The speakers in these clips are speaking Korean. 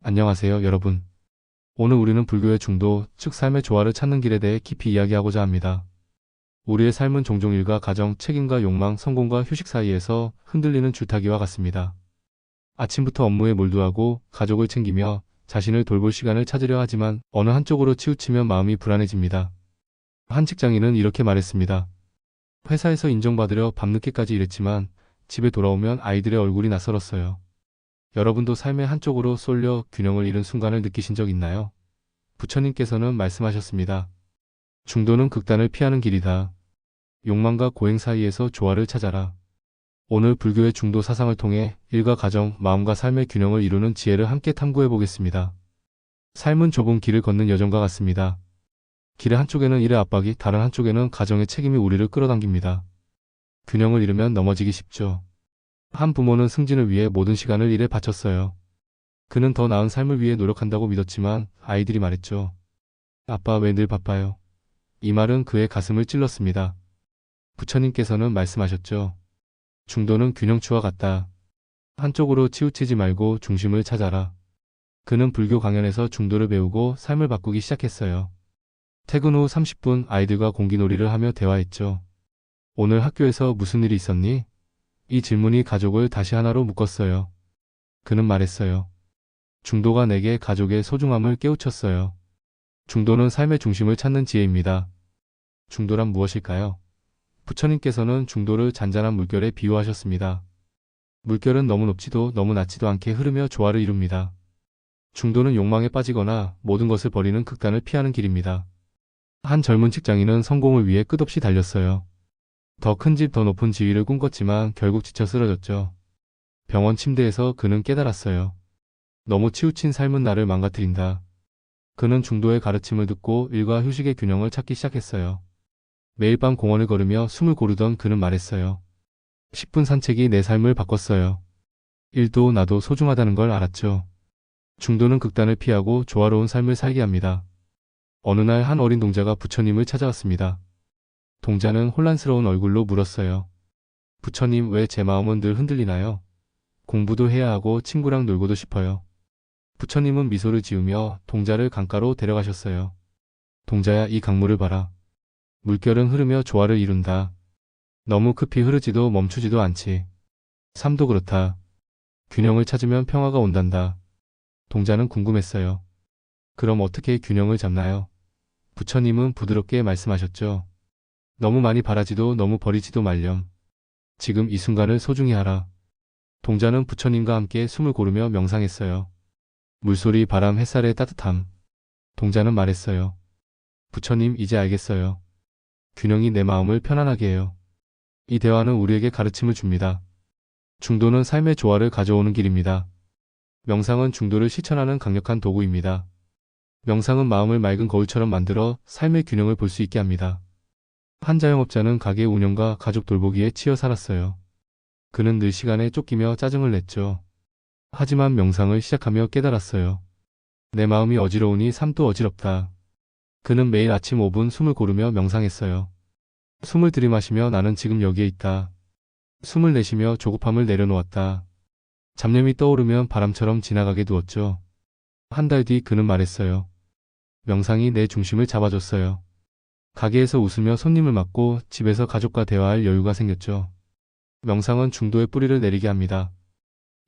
안녕하세요, 여러분. 오늘 우리는 불교의 중도, 즉 삶의 조화를 찾는 길에 대해 깊이 이야기하고자 합니다. 우리의 삶은 종종 일과 가정, 책임과 욕망, 성공과 휴식 사이에서 흔들리는 줄타기와 같습니다. 아침부터 업무에 몰두하고 가족을 챙기며 자신을 돌볼 시간을 찾으려 하지만 어느 한쪽으로 치우치면 마음이 불안해집니다. 한 직장인은 이렇게 말했습니다. 회사에서 인정받으려 밤늦게까지 일했지만 집에 돌아오면 아이들의 얼굴이 낯설었어요. 여러분도 삶의 한쪽으로 쏠려 균형을 잃은 순간을 느끼신 적 있나요? 부처님께서는 말씀하셨습니다. 중도는 극단을 피하는 길이다. 욕망과 고행 사이에서 조화를 찾아라. 오늘 불교의 중도 사상을 통해 일과 가정, 마음과 삶의 균형을 이루는 지혜를 함께 탐구해 보겠습니다. 삶은 좁은 길을 걷는 여정과 같습니다. 길의 한쪽에는 일의 압박이, 다른 한쪽에는 가정의 책임이 우리를 끌어당깁니다. 균형을 잃으면 넘어지기 쉽죠. 한 부모는 승진을 위해 모든 시간을 일에 바쳤어요. 그는 더 나은 삶을 위해 노력한다고 믿었지만 아이들이 말했죠. 아빠 왜 늘 바빠요? 이 말은 그의 가슴을 찔렀습니다. 부처님께서는 말씀하셨죠. 중도는 균형추와 같다. 한쪽으로 치우치지 말고 중심을 찾아라. 그는 불교 강연에서 중도를 배우고 삶을 바꾸기 시작했어요. 퇴근 후 30분 아이들과 공기놀이를 하며 대화했죠. 오늘 학교에서 무슨 일이 있었니? 이 질문이 가족을 다시 하나로 묶었어요. 그는 말했어요. 중도가 내게 가족의 소중함을 깨우쳤어요. 중도는 삶의 중심을 찾는 지혜입니다. 중도란 무엇일까요? 부처님께서는 중도를 잔잔한 물결에 비유하셨습니다. 물결은 너무 높지도 너무 낮지도 않게 흐르며 조화를 이룹니다. 중도는 욕망에 빠지거나 모든 것을 버리는 극단을 피하는 길입니다. 한 젊은 직장인은 성공을 위해 끝없이 달렸어요. 더 큰 집, 더 높은 지위를 꿈꿨지만 결국 지쳐 쓰러졌죠. 병원 침대에서 그는 깨달았어요. 너무 치우친 삶은 나를 망가뜨린다. 그는 중도의 가르침을 듣고 일과 휴식의 균형을 찾기 시작했어요. 매일 밤 공원을 걸으며 숨을 고르던 그는 말했어요. 10분 산책이 내 삶을 바꿨어요. 일도 나도 소중하다는 걸 알았죠. 중도는 극단을 피하고 조화로운 삶을 살게 합니다. 어느 날 한 어린 동자가 부처님을 찾아왔습니다. 동자는 혼란스러운 얼굴로 물었어요. 부처님, 왜 제 마음은 늘 흔들리나요? 공부도 해야 하고 친구랑 놀고도 싶어요. 부처님은 미소를 지으며 동자를 강가로 데려가셨어요. 동자야, 이 강물을 봐라. 물결은 흐르며 조화를 이룬다. 너무 급히 흐르지도 멈추지도 않지. 삶도 그렇다. 균형을 찾으면 평화가 온단다. 동자는 궁금했어요. 그럼 어떻게 균형을 잡나요? 부처님은 부드럽게 말씀하셨죠. 너무 많이 바라지도 너무 버리지도 말렴. 지금 이 순간을 소중히 하라. 동자는 부처님과 함께 숨을 고르며 명상했어요. 물소리, 바람, 햇살의 따뜻함. 동자는 말했어요. 부처님, 이제 알겠어요. 균형이 내 마음을 편안하게 해요. 이 대화는 우리에게 가르침을 줍니다. 중도는 삶의 조화를 가져오는 길입니다. 명상은 중도를 실천하는 강력한 도구입니다. 명상은 마음을 맑은 거울처럼 만들어 삶의 균형을 볼 수 있게 합니다. 한 자영업자는 가게 운영과 가족 돌보기에 치여 살았어요. 그는 늘 시간에 쫓기며 짜증을 냈죠. 하지만 명상을 시작하며 깨달았어요. 내 마음이 어지러우니 삶도 어지럽다. 그는 매일 아침 5분 숨을 고르며 명상했어요. 숨을 들이마시며 나는 지금 여기에 있다. 숨을 내쉬며 조급함을 내려놓았다. 잡념이 떠오르면 바람처럼 지나가게 두었죠. 한 달 뒤 그는 말했어요. 명상이 내 중심을 잡아줬어요. 가게에서 웃으며 손님을 맞고 집에서 가족과 대화할 여유가 생겼죠. 명상은 중도의 뿌리를 내리게 합니다.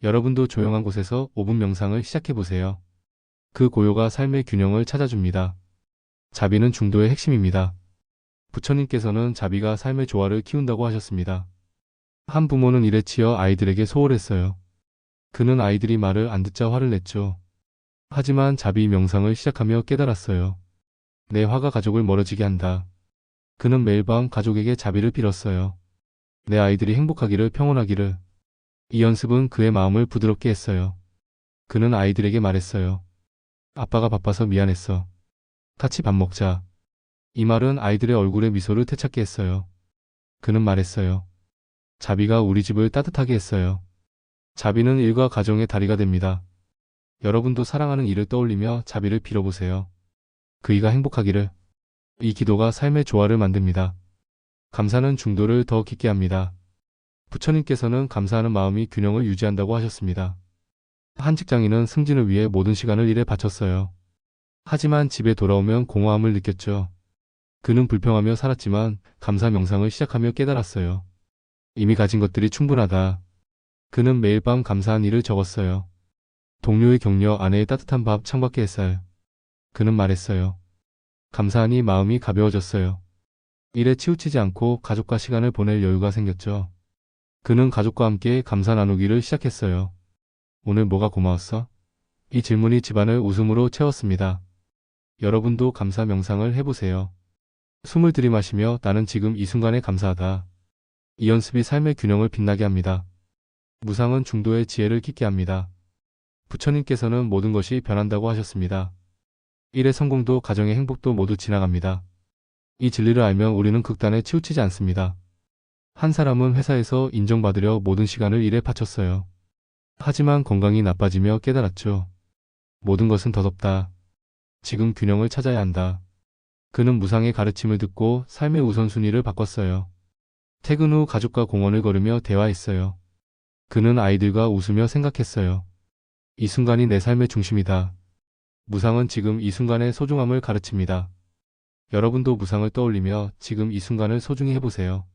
여러분도 조용한 곳에서 5분 명상을 시작해보세요. 그 고요가 삶의 균형을 찾아줍니다. 자비는 중도의 핵심입니다. 부처님께서는 자비가 삶의 조화를 키운다고 하셨습니다. 한 부모는 일에 치여 아이들에게 소홀했어요. 그는 아이들이 말을 안 듣자 화를 냈죠. 하지만 자비 명상을 시작하며 깨달았어요. 내 화가 가족을 멀어지게 한다. 그는 매일 밤 가족에게 자비를 빌었어요. 내 아이들이 행복하기를, 평온하기를. 이 연습은 그의 마음을 부드럽게 했어요. 그는 아이들에게 말했어요. 아빠가 바빠서 미안했어. 같이 밥 먹자. 이 말은 아이들의 얼굴에 미소를 되찾게 했어요. 그는 말했어요. 자비가 우리 집을 따뜻하게 했어요. 자비는 일과 가정의 다리가 됩니다. 여러분도 사랑하는 이를 떠올리며 자비를 빌어보세요. 그이가 행복하기를. 이 기도가 삶의 조화를 만듭니다. 감사는 중도를 더 깊게 합니다. 부처님께서는 감사하는 마음이 균형을 유지한다고 하셨습니다. 한 직장인은 승진을 위해 모든 시간을 일에 바쳤어요. 하지만 집에 돌아오면 공허함을 느꼈죠. 그는 불평하며 살았지만 감사 명상을 시작하며 깨달았어요. 이미 가진 것들이 충분하다. 그는 매일 밤 감사한 일을 적었어요. 동료의 격려, 아내의 따뜻한 밥, 창밖의 햇살. 그는 말했어요. 감사하니 마음이 가벼워졌어요. 일에 치우치지 않고 가족과 시간을 보낼 여유가 생겼죠. 그는 가족과 함께 감사 나누기를 시작했어요. 오늘 뭐가 고마웠어? 이 질문이 집안을 웃음으로 채웠습니다. 여러분도 감사 명상을 해보세요. 숨을 들이마시며 나는 지금 이 순간에 감사하다. 이 연습이 삶의 균형을 빛나게 합니다. 무상은 중도의 지혜를 깊게 합니다. 부처님께서는 모든 것이 변한다고 하셨습니다. 일의 성공도 가정의 행복도 모두 지나갑니다. 이 진리를 알면 우리는 극단에 치우치지 않습니다. 한 사람은 회사에서 인정받으려 모든 시간을 일에 바쳤어요. 하지만 건강이 나빠지며 깨달았죠. 모든 것은 더덥다. 지금 균형을 찾아야 한다. 그는 무상의 가르침을 듣고 삶의 우선순위를 바꿨어요. 퇴근 후 가족과 공원을 걸으며 대화했어요. 그는 아이들과 웃으며 생각했어요. 이 순간이 내 삶의 중심이다. 무상은 지금 이 순간의 소중함을 가르칩니다. 여러분도 무상을 떠올리며 지금 이 순간을 소중히 해보세요.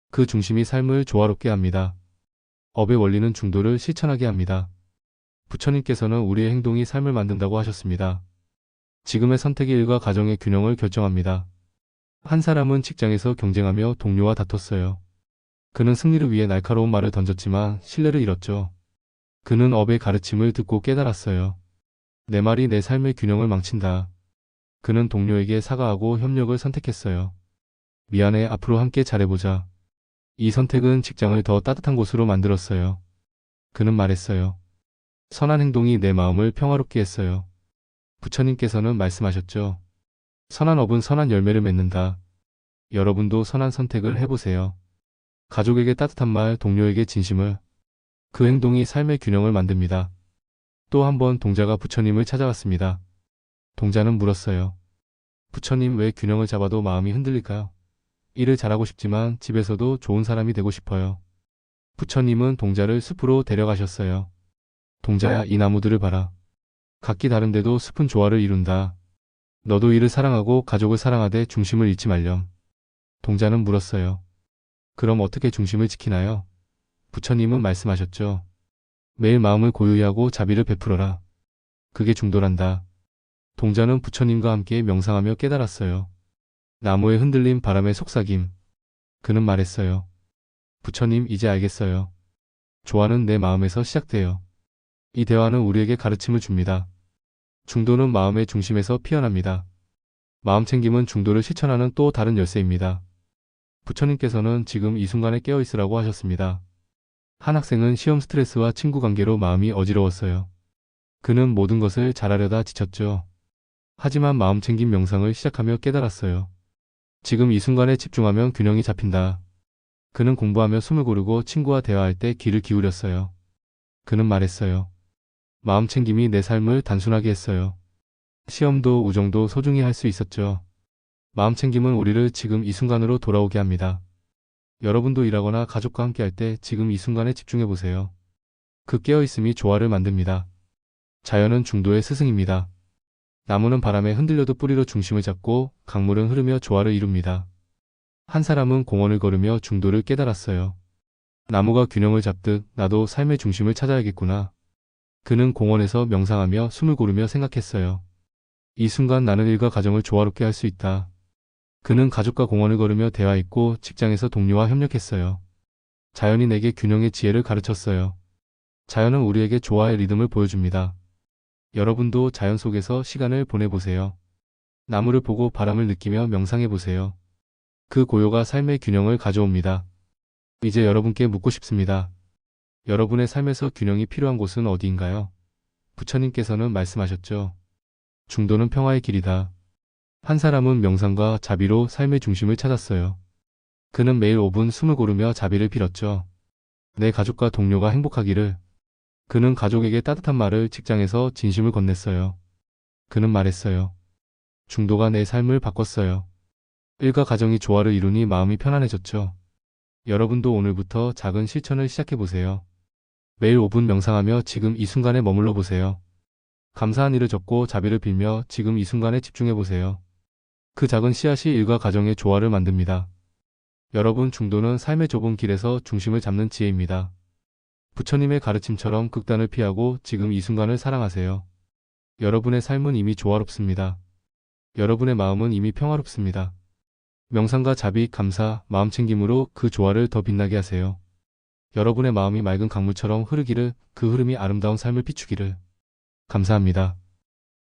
그 중심이 삶을 조화롭게 합니다. 업의 원리는 중도를 실천하게 합니다. 부처님께서는 우리의 행동이 삶을 만든다고 하셨습니다. 지금의 선택이 일과 가정의 균형을 결정합니다. 한 사람은 직장에서 경쟁하며 동료와 다퉜어요. 그는 승리를 위해 날카로운 말을 던졌지만 신뢰를 잃었죠. 그는 업의 가르침을 듣고 깨달았어요. 내 말이 내 삶의 균형을 망친다. 그는 동료에게 사과하고 협력을 선택했어요. 미안해, 앞으로 함께 잘해보자. 이 선택은 직장을 더 따뜻한 곳으로 만들었어요. 그는 말했어요. 선한 행동이 내 마음을 평화롭게 했어요. 부처님께서는 말씀하셨죠. 선한 업은 선한 열매를 맺는다. 여러분도 선한 선택을 해보세요. 가족에게 따뜻한 말, 동료에게 진심을. 그 행동이 삶의 균형을 만듭니다. 또 한 번 동자가 부처님을 찾아왔습니다. 동자는 물었어요. 부처님, 왜 균형을 잡아도 마음이 흔들릴까요? 일을 잘하고 싶지만 집에서도 좋은 사람이 되고 싶어요. 부처님은 동자를 숲으로 데려가셨어요. 동자야, 이 나무들을 봐라. 각기 다른데도 숲은 조화를 이룬다. 너도 이를 사랑하고 가족을 사랑하되 중심을 잃지 말렴. 동자는 물었어요. 그럼 어떻게 중심을 지키나요? 부처님은 말씀하셨죠. 매일 마음을 고요히 하고 자비를 베풀어라. 그게 중도란다. 동자는 부처님과 함께 명상하며 깨달았어요. 나무의 흔들림, 바람의 속삭임. 그는 말했어요. 부처님, 이제 알겠어요. 조화는 내 마음에서 시작돼요. 이 대화는 우리에게 가르침을 줍니다. 중도는 마음의 중심에서 피어납니다. 마음 챙김은 중도를 실천하는 또 다른 열쇠입니다. 부처님께서는 지금 이 순간에 깨어있으라고 하셨습니다. 한 학생은 시험 스트레스와 친구 관계로 마음이 어지러웠어요. 그는 모든 것을 잘하려다 지쳤죠. 하지만 마음 챙김 명상을 시작하며 깨달았어요. 지금 이 순간에 집중하면 균형이 잡힌다. 그는 공부하며 숨을 고르고 친구와 대화할 때 귀를 기울였어요. 그는 말했어요. 마음 챙김이 내 삶을 단순하게 했어요. 시험도 우정도 소중히 할 수 있었죠. 마음 챙김은 우리를 지금 이 순간으로 돌아오게 합니다. 여러분도 일하거나 가족과 함께 할 때 지금 이 순간에 집중해 보세요. 그 깨어있음이 조화를 만듭니다. 자연은 중도의 스승입니다. 나무는 바람에 흔들려도 뿌리로 중심을 잡고 강물은 흐르며 조화를 이룹니다. 한 사람은 공원을 걸으며 중도를 깨달았어요. 나무가 균형을 잡듯 나도 삶의 중심을 찾아야겠구나. 그는 공원에서 명상하며 숨을 고르며 생각했어요. 이 순간 나는 일과 가정을 조화롭게 할 수 있다. 그는 가족과 공원을 걸으며 대화했고 직장에서 동료와 협력했어요. 자연이 내게 균형의 지혜를 가르쳤어요. 자연은 우리에게 조화의 리듬을 보여줍니다. 여러분도 자연 속에서 시간을 보내보세요. 나무를 보고 바람을 느끼며 명상해보세요. 그 고요가 삶의 균형을 가져옵니다. 이제 여러분께 묻고 싶습니다. 여러분의 삶에서 균형이 필요한 곳은 어디인가요? 부처님께서는 말씀하셨죠. 중도는 평화의 길이다. 한 사람은 명상과 자비로 삶의 중심을 찾았어요. 그는 매일 5분 숨을 고르며 자비를 빌었죠. 내 가족과 동료가 행복하기를. 그는 가족에게 따뜻한 말을, 직장에서 진심을 건넸어요. 그는 말했어요. 중도가 내 삶을 바꿨어요. 일과 가정이 조화를 이루니 마음이 편안해졌죠. 여러분도 오늘부터 작은 실천을 시작해보세요. 매일 5분 명상하며 지금 이 순간에 머물러 보세요. 감사한 일을 적고 자비를 빌며 지금 이 순간에 집중해 보세요. 그 작은 씨앗이 일과 가정의 조화를 만듭니다. 여러분, 중도는 삶의 좁은 길에서 중심을 잡는 지혜입니다. 부처님의 가르침처럼 극단을 피하고 지금 이 순간을 사랑하세요. 여러분의 삶은 이미 조화롭습니다. 여러분의 마음은 이미 평화롭습니다. 명상과 자비, 감사, 마음챙김으로 그 조화를 더 빛나게 하세요. 여러분의 마음이 맑은 강물처럼 흐르기를, 그 흐름이 아름다운 삶을 비추기를. 감사합니다.